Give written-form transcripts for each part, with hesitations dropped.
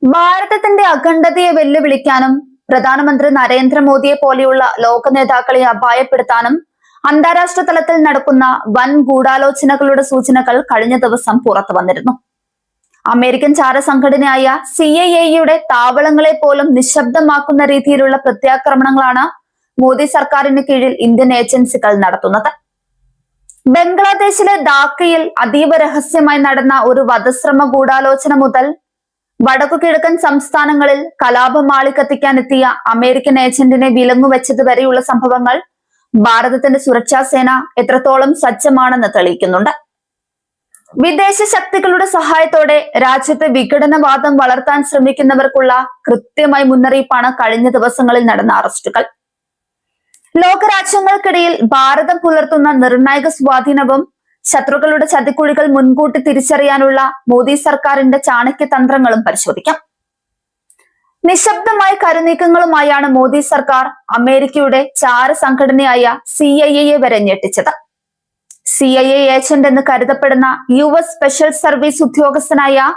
ഭാരതത്തിന്റെ അഖണ്ഡതയെ വെല്ലുവിളിക്കാനും പ്രധാനമന്ത്രി നരേന്ദ്രമോദിയെ പോലെയുള്ള ലോക നേതാക്കളെ അപായപ്പെടുത്താനും അന്താരാഷ്ട്ര തലത്തിൽ നടക്കുന്ന വൻ ഗൂഢാലോചനകളുടെ സൂചനകൾ കഴിഞ്ഞ ദിവസം പുറത്തു വന്നിരുന്നു. അമേരിക്കൻ ചാരസംഘടനയായ CIA താവളങ്ങളെ പോലും നിശബ്ദമാക്കുന്ന രീതിയിലുള്ള പ്രത്യാക്രമണങ്ങളാണ് മോദി സർക്കാരിന് കീഴിൽ ഇന്ത്യൻ ഏജൻസികൾ നടത്തുന്നത്. ബംഗ്ലാദേശിലെ ധാക്കയിൽ അതീവ രഹസ്യമായി നടന്ന ഒരു വധശ്രമ ഗൂഢാലോചന മുതൽ വടക്കുകിഴക്കൻ സംസ്ഥാനങ്ങളിൽ കലാപമാളി കത്തിക്കാനെത്തിയ അമേരിക്കൻ ഏജന്റിനെ വിലങ്ങുവെച്ചത് വരെയുള്ള സംഭവങ്ങൾ ഭാരതത്തിന്റെ സുരക്ഷാ സേന എത്രത്തോളം സജ്ജമാണെന്ന് തെളിയിക്കുന്നുണ്ട്. വിദേശ ശക്തികളുടെ സഹായത്തോടെ രാജ്യത്തെ വിഘടനവാദം വളർത്താൻ ശ്രമിക്കുന്നവർക്കുള്ള കൃത്യമായ മുന്നറിയിപ്പാണ് കഴിഞ്ഞ ദിവസങ്ങളിൽ നടന്ന അറസ്റ്റുകൾ. ലോകരാജ്യങ്ങൾക്കിടയിൽ ഭാരതം പുലർത്തുന്ന നിർണായക സ്വാധീനവും ശത്രുക്കളുടെ ചതിക്കുഴികൾ മുൻകൂട്ടി തിരിച്ചറിയാനുള്ള മോദി സർക്കാരിന്റെ ചാണക്യതന്ത്രങ്ങളും പരിശോധിക്കാം. നിശബ്ദമായ കരുനീക്കങ്ങളുമായാണ് മോദി സർക്കാർ അമേരിക്കയുടെ ചാരസംഘടനയായ CIA വരെ ഞെട്ടിച്ചത്. CIA ഏജന്റ് എന്ന് കരുതപ്പെടുന്ന US സ്പെഷ്യൽ സർവീസ് ഉദ്യോഗസ്ഥനായ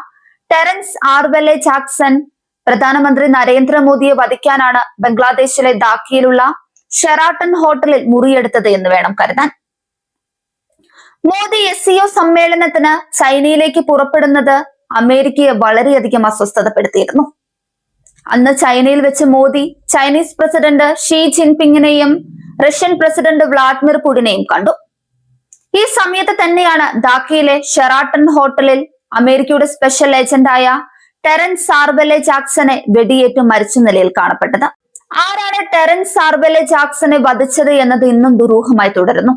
ടെറൻസ് ആർവെലെ ജാക്സൺ പ്രധാനമന്ത്രി നരേന്ദ്രമോദിയെ വധിക്കാനാണ് ബംഗ്ലാദേശിലെ ധാക്കയിലുള്ള ഷെറാട്ടൺ ഹോട്ടലിൽ മുറിയെടുത്തത് എന്ന് വേണം കരുതാൻ. മോദി SCO സമ്മേളനത്തിന് ചൈനയിലേക്ക് പുറപ്പെടുന്നത് അമേരിക്കയെ വളരെയധികം അസ്വസ്ഥതപ്പെടുത്തിയിരുന്നു. അന്ന് ചൈനയിൽ വെച്ച് മോദി ചൈനീസ് പ്രസിഡന്റ് ഷീ ജിൻപിങ്ങിനെയും റഷ്യൻ പ്രസിഡന്റ് വ്ളാഡിമിർ പുടിനെയും കണ്ടു. ഈ സമയത്ത് തന്നെയാണ് ധാക്കയിലെ ഷെറാട്ടൺ ഹോട്ടലിൽ അമേരിക്കയുടെ സ്പെഷ്യൽ ഏജന്റായ ടെറൻസ് ആർവെലെ ജാക്സനെ വെടിയേറ്റ് മരിച്ച നിലയിൽ കാണപ്പെട്ടത്. ആരാണ് ടെറൻസ് ആർവെലെ ജാക്സനെ വധിച്ചത് എന്നത് ഇന്നും ദുരൂഹമായി തുടരുന്നു.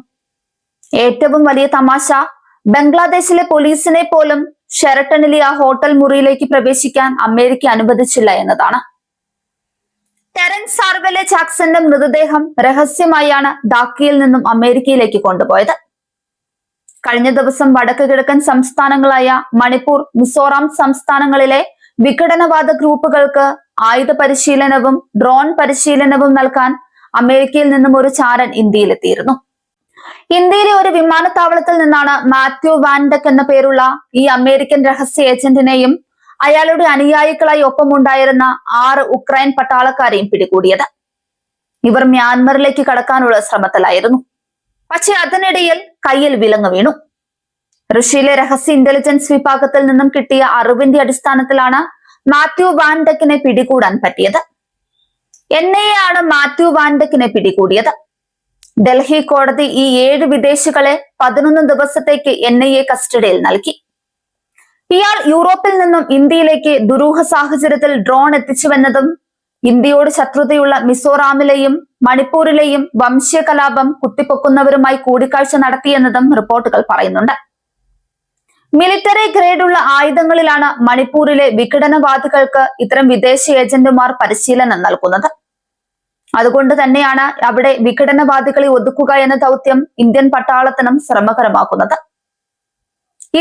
ഏറ്റവും വലിയ തമാശ, ബംഗ്ലാദേശിലെ പോലീസിനെ പോലും ഷെറട്ടണിലെ ആ ഹോട്ടൽ മുറിയിലേക്ക് പ്രവേശിക്കാൻ അമേരിക്ക അനുവദിച്ചില്ല എന്നതാണ്. ടെറൻസ് ആർവെലെ ജാക്സന്റെ മൃതദേഹം രഹസ്യമായാണ് ധാക്കയിൽ നിന്നും അമേരിക്കയിലേക്ക് കൊണ്ടുപോയത്. കഴിഞ്ഞ ദിവസം വടക്ക് കിഴക്കൻ സംസ്ഥാനങ്ങളായ മണിപ്പൂർ, മിസോറാം സംസ്ഥാനങ്ങളിലെ വിഘടനവാദ ഗ്രൂപ്പുകൾക്ക് ആയുധ പരിശീലനവും ഡ്രോൺ പരിശീലനവും നൽകാൻ അമേരിക്കയിൽ നിന്നും ഒരു ചാരൻ ഇന്ത്യയിലെത്തിയിരുന്നു. ഇന്ത്യയിലെ ഒരു വിമാനത്താവളത്തിൽ നിന്നാണ് മാത്യു വാൻഡക് എന്ന പേരുള്ള ഈ അമേരിക്കൻ രഹസ്യ ഏജന്റിനെയും അയാളുടെ അനുയായികളായി ഒപ്പമുണ്ടായിരുന്ന 6 ഉക്രൈൻ പട്ടാളക്കാരെയും പിടികൂടിയത്. ഇവർ മ്യാൻമറിലേക്ക് കടക്കാനുള്ള ശ്രമത്തിലായിരുന്നു. പക്ഷെ അതിനിടയിൽ കയ്യിൽ വിലങ്ങ് വീണു. റഷ്യയിലെ രഹസ്യ ഇന്റലിജൻസ് വിഭാഗത്തിൽ നിന്നും കിട്ടിയ അറിവിന്റെ അടിസ്ഥാനത്തിലാണ് മാത്യു വാൻഡക്കിനെ പിടികൂടാൻ പറ്റിയത്. NIA ആണ് മാത്യു വാൻഡക്കിനെ പിടികൂടിയത്. ഡൽഹി കോടതി ഈ 7 വിദേശികളെ 11 ദിവസത്തേക്ക് NIA കസ്റ്റഡിയിൽ നൽകി. ഇയാൾ യൂറോപ്പിൽ നിന്നും ഇന്ത്യയിലേക്ക് ദുരൂഹ സാഹചര്യത്തിൽ ഡ്രോൺ എത്തിച്ചുവെന്നതും ഇന്ത്യയോട് ശത്രുതയുള്ള മിസോറാമിലെയും മണിപ്പൂരിലെയും വംശീയ കലാപം കുത്തിപ്പൊക്കുന്നവരുമായി കൂടിക്കാഴ്ച നടത്തിയെന്നതും റിപ്പോർട്ടുകൾ പറയുന്നുണ്ട്. മിലിറ്ററി ഗ്രേഡുള്ള ആയുധങ്ങളിലാണ് മണിപ്പൂരിലെ വിഘടനവാദികൾക്ക് ഇത്തരം വിദേശ ഏജന്റുമാർ പരിശീലനം നൽകുന്നത്. അതുകൊണ്ട് തന്നെയാണ് അവിടെ വിഘടനവാദികളെ ഒതുക്കുക എന്ന ദൗത്യം ഇന്ത്യൻ പട്ടാളത്തിനും ശ്രമകരമാക്കുന്നത്.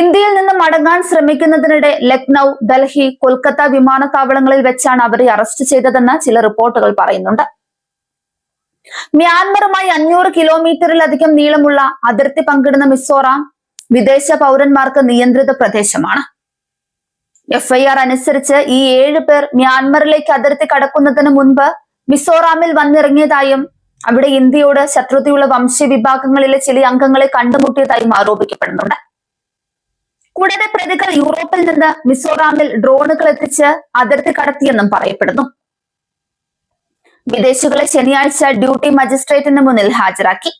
ഇന്ത്യയിൽ നിന്ന് മടങ്ങാൻ ശ്രമിക്കുന്നതിനിടെ ലക്നൌ, ഡൽഹി, കൊൽക്കത്ത വിമാനത്താവളങ്ങളിൽ വെച്ചാണ് അവരെ അറസ്റ്റ് ചെയ്തതെന്ന് ചില റിപ്പോർട്ടുകൾ പറയുന്നുണ്ട്. മ്യാൻമറുമായി 500 കിലോമീറ്ററിലധികം നീളമുള്ള അതിർത്തി പങ്കിടുന്ന മിസോറാം വിദേശ പൗരന്മാർക്ക് നിയന്ത്രിത പ്രദേശമാണ്. FIR അനുസരിച്ച് ഈ 7 പേർ മ്യാൻമറിലേക്ക് അതിർത്തി കടക്കുന്നതിന് മുൻപ് മിസോറാമിൽ വന്നിറങ്ങിയതായും അവിടെ ഇന്ത്യയോട് ശത്രുതയുള്ള വംശീയ വിഭാഗങ്ങളിലെ ചില അംഗങ്ങളെ കണ്ടുമുട്ടിയതായും ആരോപിക്കപ്പെടുന്നുണ്ട്. കൂടാതെ പ്രതികൾ യൂറോപ്പിൽ നിന്ന് മിസോറാമിൽ ഡ്രോണുകൾ എത്തിച്ച് അതിർത്തി കടത്തിയെന്നും പറയപ്പെടുന്നു. വിദേശികളെ ശനിയാഴ്ച ഡ്യൂട്ടി മജിസ്ട്രേറ്റിന് മുന്നിൽ ഹാജരാക്കി.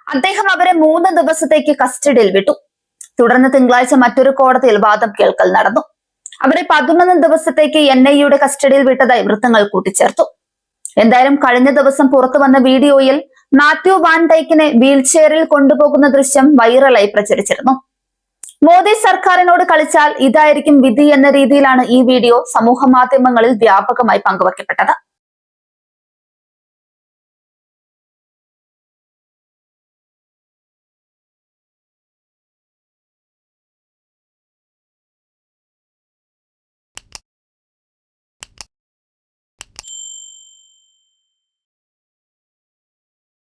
അദ്ദേഹം അവരെ 3 ദിവസത്തേക്ക് കസ്റ്റഡിയിൽ വിട്ടു. തുടർന്ന് തിങ്കളാഴ്ച മറ്റൊരു കോടതിയിൽ വാദം കേൾക്കൽ നടന്നു. അവരെ 11 ദിവസത്തേക്ക് NIA കസ്റ്റഡിയിൽ വിട്ടതായി വൃത്തങ്ങൾ കൂട്ടിച്ചേർത്തു. എന്തായാലും കഴിഞ്ഞ ദിവസം പുറത്തു വന്ന വീഡിയോയിൽ മാത്യു വാൻഡൈക്കിനെ വീൽചെയറിൽ കൊണ്ടുപോകുന്ന ദൃശ്യം വൈറലായി പ്രചരിച്ചിരുന്നു. മോദി സർക്കാരിനോട് കളിച്ചാൽ ഇതായിരിക്കും വിധി എന്ന രീതിയിലാണ് ഈ വീഡിയോ സമൂഹ മാധ്യമങ്ങളിൽ വ്യാപകമായി പങ്കുവയ്ക്കപ്പെട്ടത്.